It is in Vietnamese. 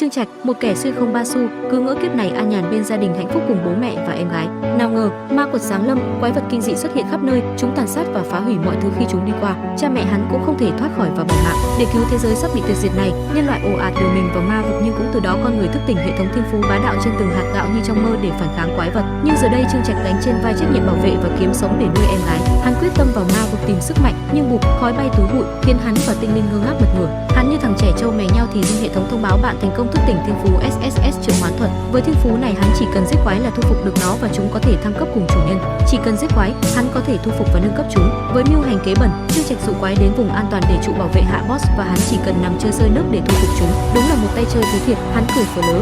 Trương Trạch, một kẻ xuyên không ba xu, cứ ngỡ kiếp này an nhàn bên gia đình hạnh phúc cùng bố mẹ và em gái. Nào ngờ, ma quật giáng lâm, quái vật kinh dị xuất hiện khắp nơi, chúng tàn sát và phá hủy mọi thứ khi chúng đi qua. Cha mẹ hắn cũng không thể thoát khỏi và bỏ mạng. Để cứu thế giới sắp bị tuyệt diệt này, nhân loại ồ ạt đưa mình vào ma vực, nhưng cũng từ đó con người thức tỉnh hệ thống thiên phú bá đạo trên từng hạt gạo như trong mơ để phản kháng quái vật. Nhưng giờ đây Trương Trạch gánh trên vai trách nhiệm bảo vệ và kiếm sống để nuôi em gái. Hắn quyết tâm vào ma vực tìm sức mạnh, nhưng bụp, khói bay túi bụi, khiến hắn và tinh linh ngơ ngác bật ngửa. Hắn như thằng trẻ trâu mè nhau thì dưng hệ thống thông báo bạn thành công thức tỉnh thiên phú SSS trường hoán thuật. Với thiên phú này hắn chỉ cần giết quái là thu phục được nó và chúng có thể thăng cấp cùng chủ nhân. Chỉ cần giết quái, hắn có thể thu phục và nâng cấp chúng. Với mưu hành kế bẩn, Trương Trạch dụ quái đến vùng an toàn để trụ bảo vệ hạ boss và hắn chỉ cần nằm chơi rơi nước để thu phục chúng. Đúng là một tay chơi thứ thiệt, hắn cười phở lớ.